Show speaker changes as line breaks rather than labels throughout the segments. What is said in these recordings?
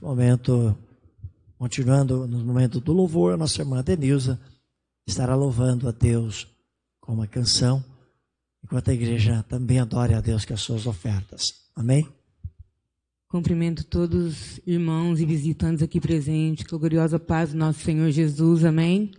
momento, continuando no momento do louvor, a nossa irmã Denilza estará louvando a Deus com uma canção, enquanto a igreja também adore a Deus com as suas ofertas. Amém?
Cumprimento todos os irmãos e visitantes aqui presentes, com a gloriosa paz do nosso Senhor Jesus. Amém?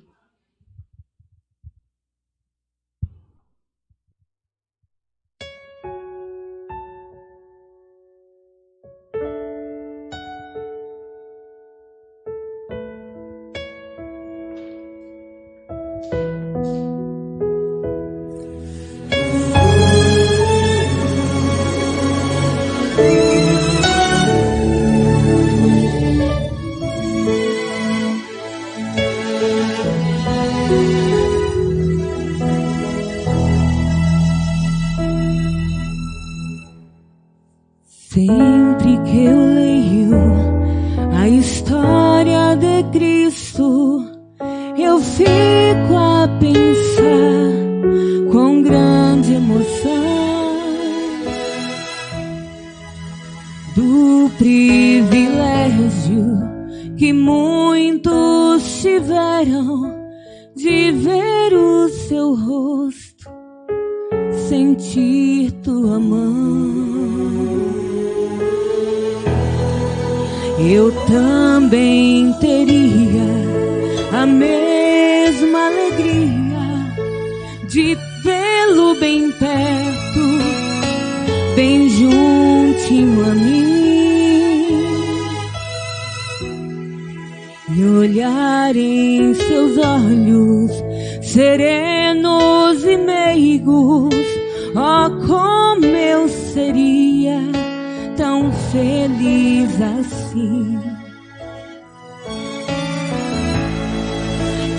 Sempre que eu leio a história de Cristo, eu fico a pensar com grande emoção do privilégio que muitos tiveram de ver o seu rosto, sentir tua mão. Eu também teria a mesma alegria de vê-lo bem perto, bem juntinho a mim, e olhar em seus olhos serenos e meigos. Oh, como eu seria tão feliz assim.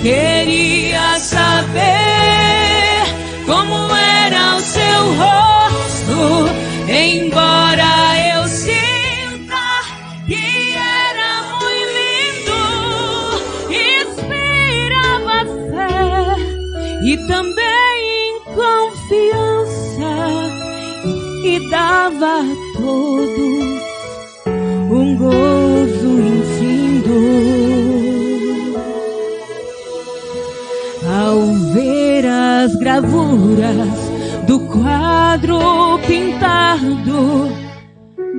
Queria saber como era o seu rosto, embora eu sinta que era muito lindo, inspirava fé e também confiança, e dava a todos um gozo infindo. Ao ver as gravuras do quadro pintado,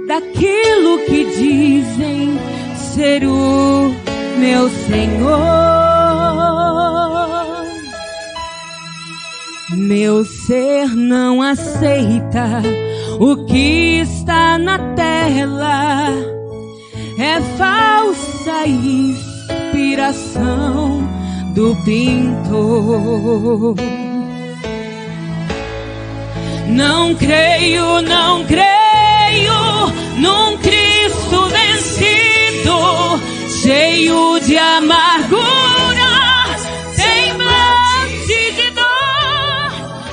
daquilo que dizem ser o meu Senhor, meu ser não aceita o que está na tela, é falsa inspiração do pintor. Não creio num Cristo vencido, cheio de amargura, semblante de dor.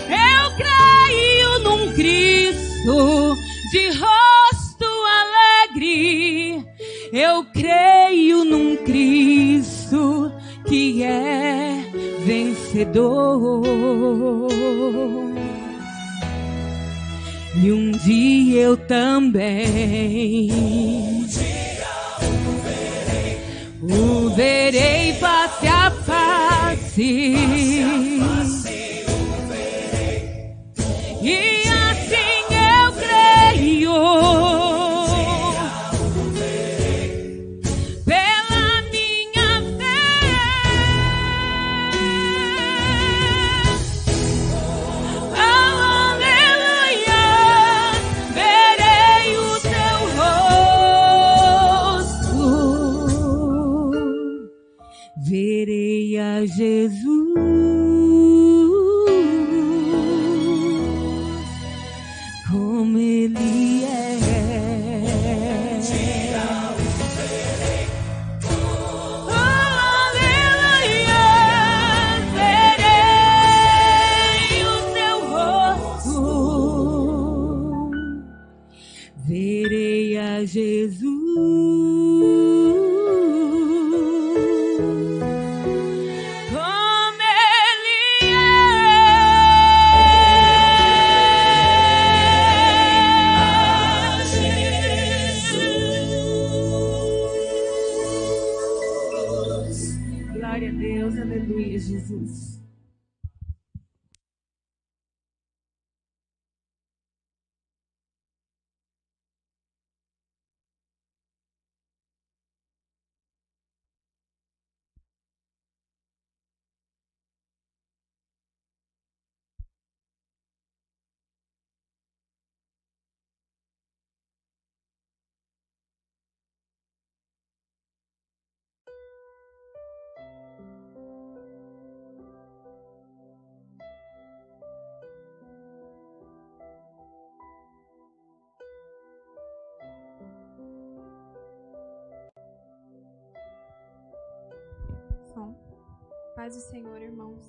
Eu creio num Cristo de rosto alegre, eu creio num Cristo que é vencedor. E um dia eu também o verei face a face, e assim eu creio. Verei a Jesus como Ele é. Oh, aleluia, verei o Teu rosto, verei a Jesus Aleluia, Jesus.
Paz do Senhor, irmãos.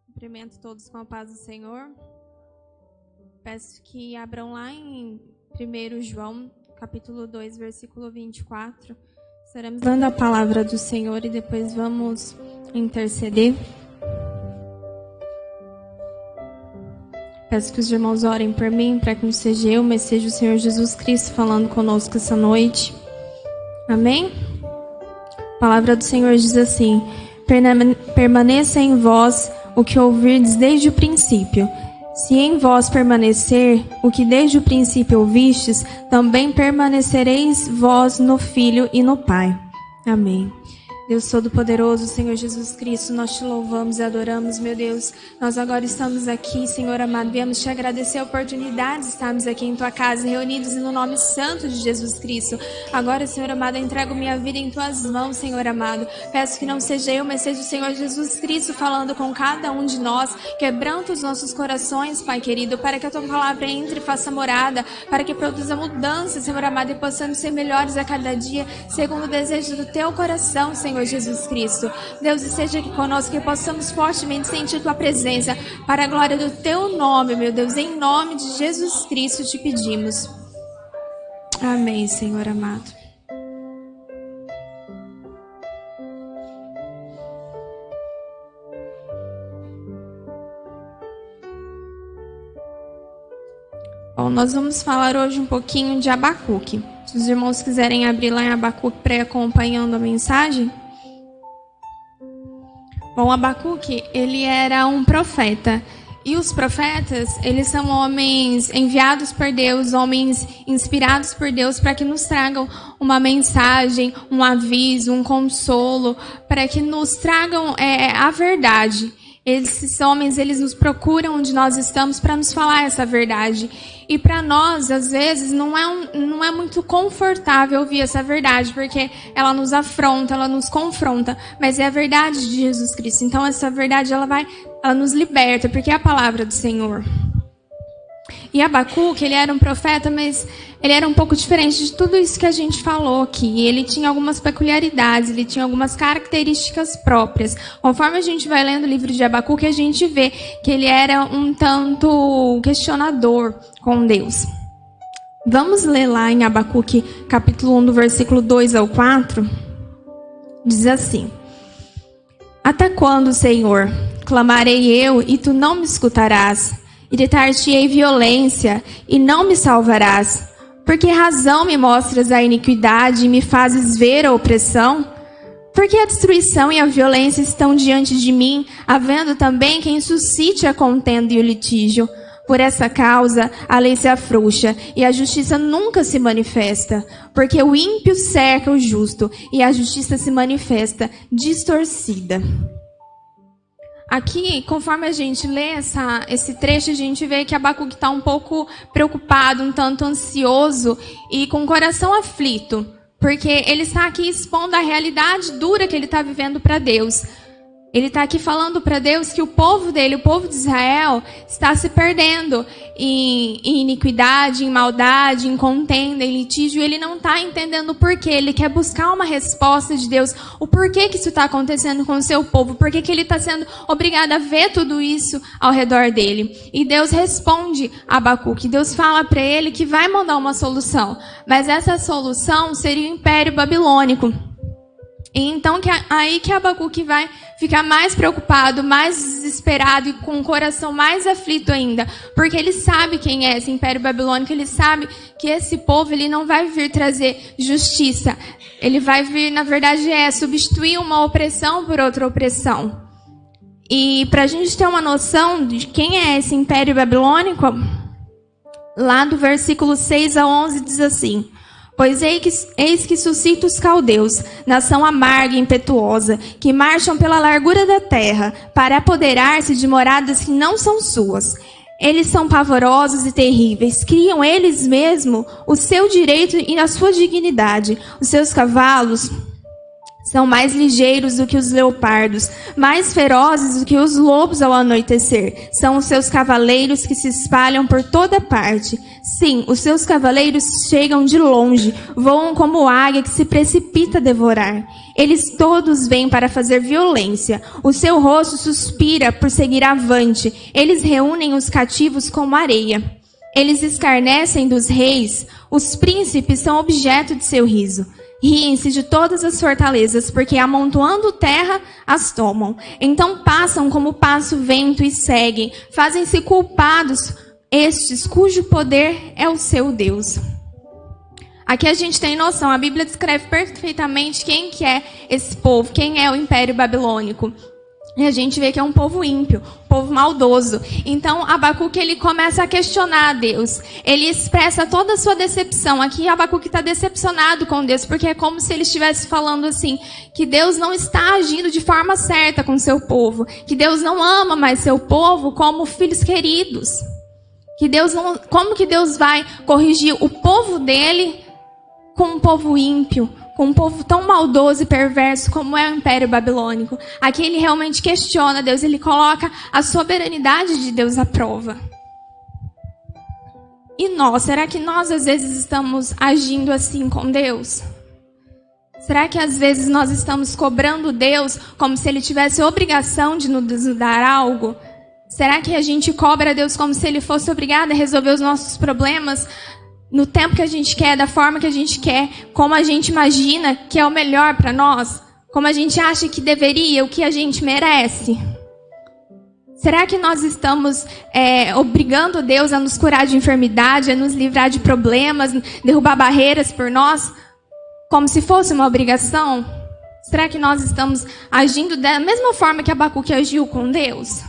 Cumprimento todos com a paz do Senhor. Peço que abram lá em 1 João, capítulo 2, versículo 24. Estaremos dando a palavra do Senhor e depois vamos interceder. Peço que os irmãos orem por mim, para que não seja eu, mas seja o Senhor Jesus Cristo falando conosco essa noite. Amém? A palavra do Senhor diz assim: permaneça em vós o que ouvirdes desde o princípio. Se em vós permanecer o que desde o princípio ouvistes, também permanecereis vós no Filho e no Pai. Amém. Deus Todo-Poderoso, Senhor Jesus Cristo, nós te louvamos e adoramos, meu Deus. Nós agora estamos aqui, Senhor amado, viemos te agradecer a oportunidade de estarmos aqui em tua casa, reunidos no nome santo de Jesus Cristo. Agora, Senhor amado, eu entrego minha vida em tuas mãos, Senhor amado. Peço que não seja eu, mas seja o Senhor Jesus Cristo falando com cada um de nós, quebrando os nossos corações, Pai querido, para que a tua palavra entre e faça morada, para que produza mudança, Senhor amado, e possamos ser melhores a cada dia, segundo o desejo do teu coração, Senhor Jesus Cristo. Deus, esteja aqui conosco, que possamos fortemente sentir tua presença, para a glória do teu nome, meu Deus, em nome de Jesus Cristo te pedimos. Amém, Senhor amado. Bom, nós vamos falar hoje um pouquinho de Abacuque. Se os irmãos quiserem abrir lá em Abacuque para ir acompanhando a mensagem. Bom, Abacuque, ele era um profeta. E os profetas, eles são homens enviados por Deus, homens inspirados por Deus para que nos tragam uma mensagem, um aviso, um consolo, para que nos tragam a verdade. Esses homens, eles nos procuram onde nós estamos para nos falar essa verdade. E para nós, às vezes, não é muito confortável ouvir essa verdade, porque ela nos afronta, ela nos confronta. Mas é a verdade de Jesus Cristo. Então, essa verdade, ela nos liberta, porque é a palavra do Senhor. E Abacuque, ele era um profeta, mas ele era um pouco diferente de tudo isso que a gente falou aqui. Ele tinha algumas peculiaridades, ele tinha algumas características próprias. Conforme a gente vai lendo o livro de Abacuque, a gente vê que ele era um tanto questionador com Deus. Vamos ler lá em Abacuque, capítulo 1, do versículo 2 ao 4. Diz assim: Até quando, Senhor, clamarei eu e tu não me escutarás? Gritar-te-ei violência, e não me salvarás. Por que razão me mostras a iniquidade e me fazes ver a opressão? Porque a destruição e a violência estão diante de mim, havendo também quem suscite a contenda e o litígio. Por essa causa, a lei se afrouxa, e a justiça nunca se manifesta. Porque o ímpio cerca o justo, e a justiça se manifesta distorcida. Aqui, conforme a gente lê esse trecho, a gente vê que Abacuque está um pouco preocupado, um tanto ansioso e com o coração aflito, porque ele está aqui expondo a realidade dura que ele está vivendo para Deus. Ele está aqui falando para Deus que o povo dele, o povo de Israel, está se perdendo em iniquidade, em maldade, em contenda, em litígio. E ele não está entendendo o porquê. Ele quer buscar uma resposta de Deus. O porquê que isso está acontecendo com o seu povo. Por que ele está sendo obrigado a ver tudo isso ao redor dele. E Deus responde a Abacuque. Deus fala para ele que vai mandar uma solução. Mas essa solução seria o Império Babilônico. E então aí que Abacuque vai ficar mais preocupado, mais desesperado e com o coração mais aflito ainda. Porque ele sabe quem é esse Império Babilônico, ele sabe que esse povo ele não vai vir trazer justiça. Ele vai vir, na verdade, substituir uma opressão por outra opressão. E para a gente ter uma noção de quem é esse Império Babilônico, lá do versículo 6 a 11 diz assim: pois eis que suscita os caldeus, nação amarga e impetuosa, que marcham pela largura da terra, para apoderar-se de moradas que não são suas. Eles são pavorosos e terríveis, criam eles mesmos o seu direito e a sua dignidade. Os seus cavalos são mais ligeiros do que os leopardos, mais ferozes do que os lobos ao anoitecer. São os seus cavaleiros que se espalham por toda parte. Sim, os seus cavaleiros chegam de longe, voam como águia que se precipita a devorar. Eles todos vêm para fazer violência. O seu rosto suspira por seguir avante. Eles reúnem os cativos como areia. Eles escarnecem dos reis. Os príncipes são objeto de seu riso. Riem-se de todas as fortalezas, porque amontoando terra, as tomam. Então passam como passa o vento e seguem. Fazem-se culpados estes, cujo poder é o seu Deus. Aqui a gente tem noção, a Bíblia descreve perfeitamente quem que é esse povo, quem é o Império Babilônico. E a gente vê que é um povo ímpio, um povo maldoso. Então, Abacuque, ele começa a questionar a Deus. Ele expressa toda a sua decepção. Aqui, Abacuque está decepcionado com Deus, porque é como se ele estivesse falando assim, que Deus não está agindo de forma certa com seu povo. Que Deus não ama mais seu povo como filhos queridos. Que Deus não, como que Deus vai corrigir o povo dele com um povo ímpio? Com um povo tão maldoso e perverso como é o Império Babilônico. Aqui ele realmente questiona Deus, ele coloca a soberanidade de Deus à prova. E nós, será que nós às vezes estamos agindo assim com Deus? Será que às vezes nós estamos cobrando Deus como se ele tivesse obrigação de nos dar algo? Será que a gente cobra Deus como se ele fosse obrigado a resolver os nossos problemas no tempo que a gente quer, da forma que a gente quer, como a gente imagina que é o melhor para nós, como a gente acha que deveria, o que a gente merece? Será que nós estamos obrigando Deus a nos curar de enfermidade, a nos livrar de problemas, derrubar barreiras por nós, como se fosse uma obrigação? Será que nós estamos agindo da mesma forma que Abacuque agiu com Deus?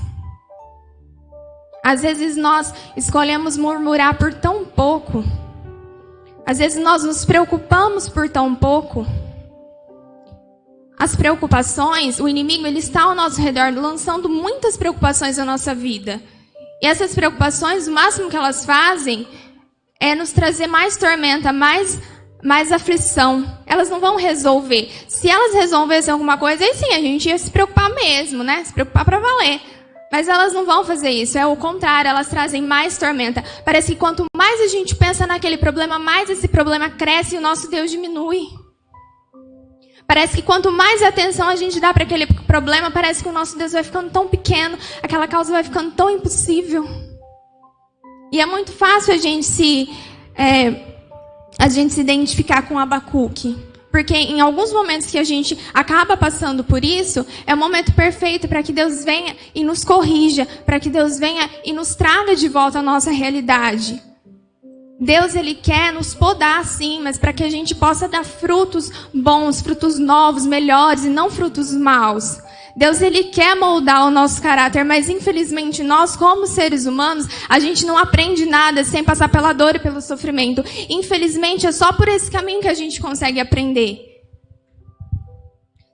Às vezes nós escolhemos murmurar por tão pouco. Às vezes nós nos preocupamos por tão pouco. As preocupações, o inimigo ele está ao nosso redor, lançando muitas preocupações na nossa vida. E essas preocupações, o máximo que elas fazem é nos trazer mais tormenta, mais aflição. Elas não vão resolver. Se elas resolvessem alguma coisa, aí sim, a gente ia se preocupar mesmo, né? Se preocupar para valer. Mas elas não vão fazer isso, é o contrário, elas trazem mais tormenta. Parece que quanto mais a gente pensa naquele problema, mais esse problema cresce e o nosso Deus diminui. Parece que quanto mais atenção a gente dá para aquele problema, parece que o nosso Deus vai ficando tão pequeno, aquela causa vai ficando tão impossível. E é muito fácil a gente se identificar com Abacuque. Porque em alguns momentos que a gente acaba passando por isso, é o momento perfeito para que Deus venha e nos corrija, para que Deus venha e nos traga de volta a nossa realidade. Deus, ele quer nos podar sim, mas para que a gente possa dar frutos bons, frutos novos, melhores e não frutos maus. Deus, ele quer moldar o nosso caráter, mas infelizmente nós, como seres humanos, a gente não aprende nada sem passar pela dor e pelo sofrimento. Infelizmente é só por esse caminho que a gente consegue aprender.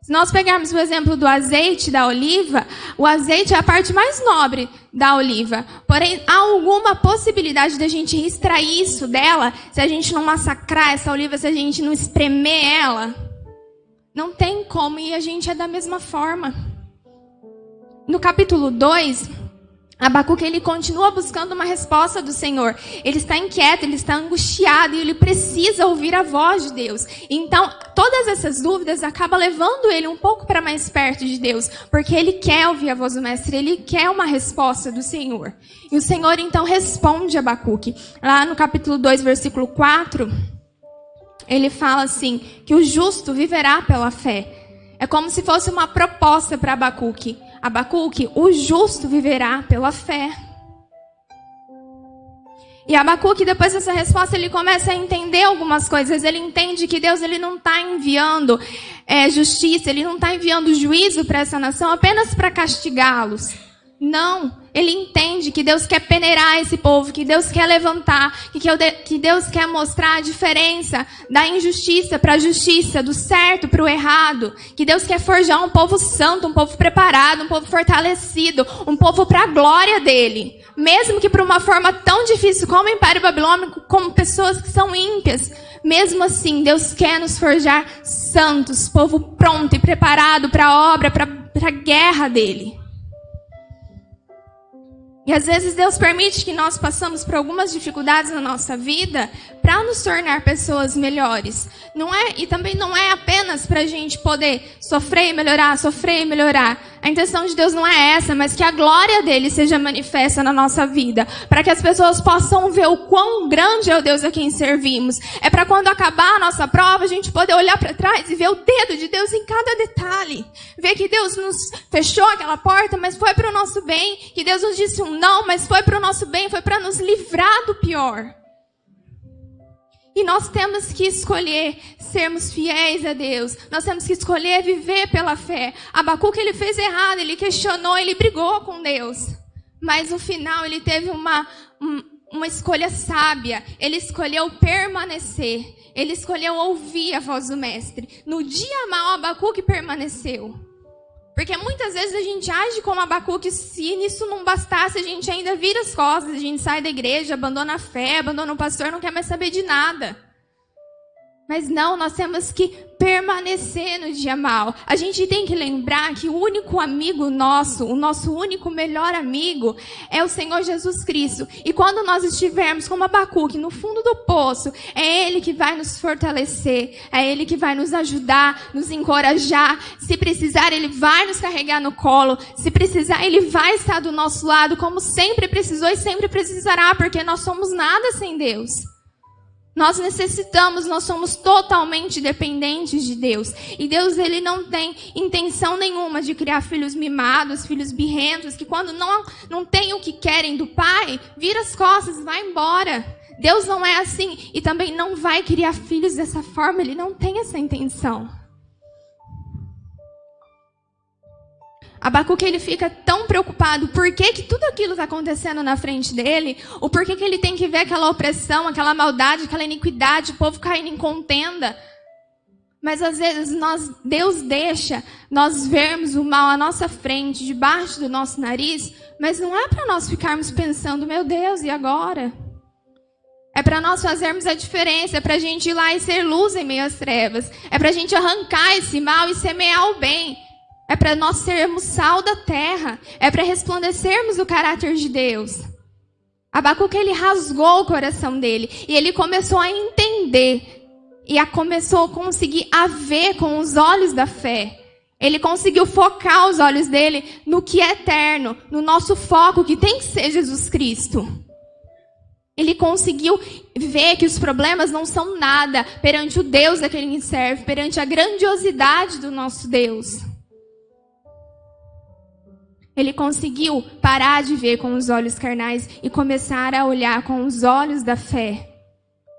Se nós pegarmos o exemplo do azeite da oliva, o azeite é a parte mais nobre da oliva. Porém, há alguma possibilidade de a gente extrair isso dela, se a gente não massacrar essa oliva, se a gente não espremer ela? Não tem como, e a gente é da mesma forma. No capítulo 2, Abacuque ele continua buscando uma resposta do Senhor. Ele está inquieto, ele está angustiado e ele precisa ouvir a voz de Deus. Então, todas essas dúvidas acabam levando ele um pouco para mais perto de Deus, porque ele quer ouvir a voz do Mestre, ele quer uma resposta do Senhor. E o Senhor então responde a Abacuque. Lá no capítulo 2, versículo 4, ele fala assim, que o justo viverá pela fé. É como se fosse uma proposta para Abacuque. Abacuque, o justo viverá pela fé. E Abacuque, depois dessa resposta, ele começa a entender algumas coisas. Ele entende que Deus ele não está enviando justiça, ele não está enviando juízo para essa nação apenas para castigá-los. Não, ele entende que Deus quer peneirar esse povo, que Deus quer levantar, que Deus quer mostrar a diferença da injustiça para a justiça, do certo para o errado, que Deus quer forjar um povo santo, um povo preparado, um povo fortalecido, um povo para a glória dele. Mesmo que por uma forma tão difícil como o Império Babilônico, como pessoas que são ímpias, mesmo assim Deus quer nos forjar santos, povo pronto e preparado para a obra, para a guerra dele. E às vezes Deus permite que nós passamos por algumas dificuldades na nossa vida para nos tornar pessoas melhores. E também não é apenas para a gente poder sofrer e melhorar, sofrer e melhorar. A intenção de Deus não é essa, mas que a glória dele seja manifesta na nossa vida. Para que as pessoas possam ver o quão grande é o Deus a quem servimos. É para quando acabar a nossa prova, a gente poder olhar para trás e ver o dedo de Deus em cada detalhe. Ver que Deus nos fechou aquela porta, mas foi para o nosso bem. Que Deus nos disse um não, mas foi para o nosso bem, foi para nos livrar do pior. E nós temos que escolher sermos fiéis a Deus. Nós temos que escolher viver pela fé. Abacuque, ele fez errado, ele questionou, ele brigou com Deus. Mas no final ele teve uma escolha sábia. Ele escolheu permanecer. Ele escolheu ouvir a voz do mestre. No dia mau, Abacuque permaneceu. Porque muitas vezes a gente age como Abacuque, se nisso não bastasse, a gente ainda vira as costas, a gente sai da igreja, abandona a fé, abandona o pastor, não quer mais saber de nada. Mas não, nós temos que permanecer no dia mau. A gente tem que lembrar que o único amigo nosso, o nosso único melhor amigo é o Senhor Jesus Cristo. E quando nós estivermos como Abacuque no fundo do poço, é Ele que vai nos fortalecer, é Ele que vai nos ajudar, nos encorajar. Se precisar, Ele vai nos carregar no colo. Se precisar, Ele vai estar do nosso lado, como sempre precisou e sempre precisará, porque nós somos nada sem Deus. Nós necessitamos, nós somos totalmente dependentes de Deus. E Deus, ele não tem intenção nenhuma de criar filhos mimados, filhos birrentos, que quando não tem o que querem do pai, vira as costas e vai embora. Deus não é assim e também não vai criar filhos dessa forma, ele não tem essa intenção. Abacuque, ele fica tão preocupado por que tudo aquilo está acontecendo na frente dele, ou por que ele tem que ver aquela opressão, aquela maldade, aquela iniquidade, o povo caindo em contenda. Mas às vezes Deus deixa nós vermos o mal à nossa frente, debaixo do nosso nariz, mas não é para nós ficarmos pensando, meu Deus, e agora? É para nós fazermos a diferença, é para a gente ir lá e ser luz em meio às trevas, é para a gente arrancar esse mal e semear o bem. É para nós sermos sal da terra. É para resplandecermos o caráter de Deus. Abacuque, ele rasgou o coração dele. E ele começou a entender. E começou a conseguir a ver com os olhos da fé. Ele conseguiu focar os olhos dele no que é eterno. No nosso foco, que tem que ser Jesus Cristo. Ele conseguiu ver que os problemas não são nada perante o Deus a quem ele serve. Perante a grandiosidade do nosso Deus. Ele conseguiu parar de ver com os olhos carnais e começar a olhar com os olhos da fé.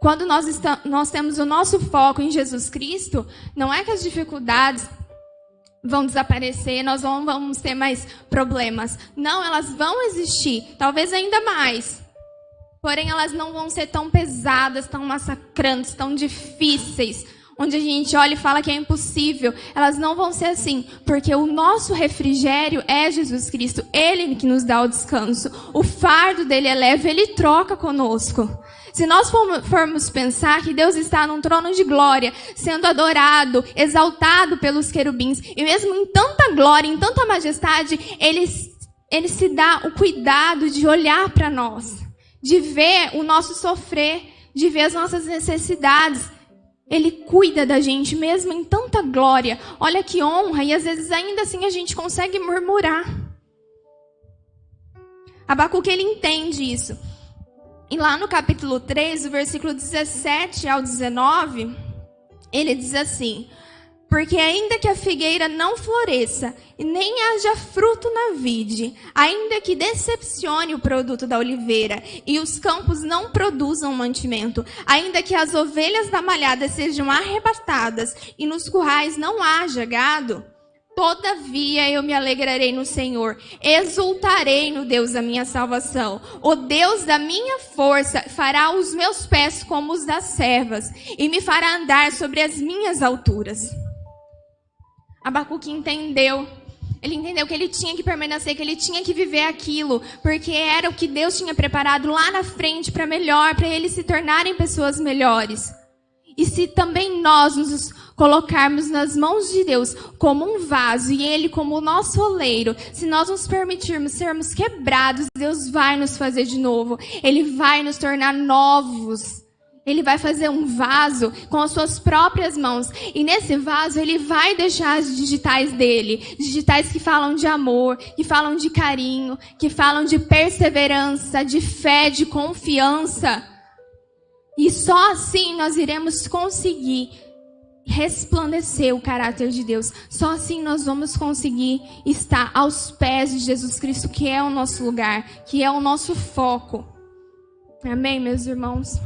Quando nós temos o nosso foco em Jesus Cristo, não é que as dificuldades vão desaparecer, nós não vamos ter mais problemas. Não, elas vão existir, talvez ainda mais. Porém, elas não vão ser tão pesadas, tão massacrantes, tão difíceis. Onde a gente olha e fala que é impossível, elas não vão ser assim, porque o nosso refrigério é Jesus Cristo, Ele que nos dá o descanso, o fardo dele é leve, Ele troca conosco. Se nós formos pensar que Deus está num trono de glória, sendo adorado, exaltado pelos querubins, e mesmo em tanta glória, em tanta majestade, Ele se dá o cuidado de olhar para nós, de ver o nosso sofrer, de ver as nossas necessidades. Ele cuida da gente mesmo em tanta glória. Olha que honra. E às vezes ainda assim a gente consegue murmurar. Abacuque, ele entende isso. E lá no capítulo 3, do versículo 17 ao 19, ele diz assim: Porque ainda que a figueira não floresça e nem haja fruto na vide, ainda que decepcione o produto da oliveira e os campos não produzam mantimento, ainda que as ovelhas da malhada sejam arrebatadas e nos currais não haja gado, todavia eu me alegrarei no Senhor, exultarei no Deus da minha salvação. O Deus da minha força fará os meus pés como os das servas e me fará andar sobre as minhas alturas. Abacuque entendeu. Ele entendeu que ele tinha que permanecer, que ele tinha que viver aquilo, porque era o que Deus tinha preparado lá na frente para melhor, para eles se tornarem pessoas melhores. E se também nós nos colocarmos nas mãos de Deus como um vaso e Ele como o nosso oleiro, se nós nos permitirmos sermos quebrados, Deus vai nos fazer de novo. Ele vai nos tornar novos. Ele vai fazer um vaso com as suas próprias mãos. E nesse vaso Ele vai deixar as digitais dele. Digitais que falam de amor, que falam de carinho, que falam de perseverança, de fé, de confiança. E só assim nós iremos conseguir resplandecer o caráter de Deus. Só assim nós vamos conseguir estar aos pés de Jesus Cristo, que é o nosso lugar, que é o nosso foco. Amém, meus irmãos?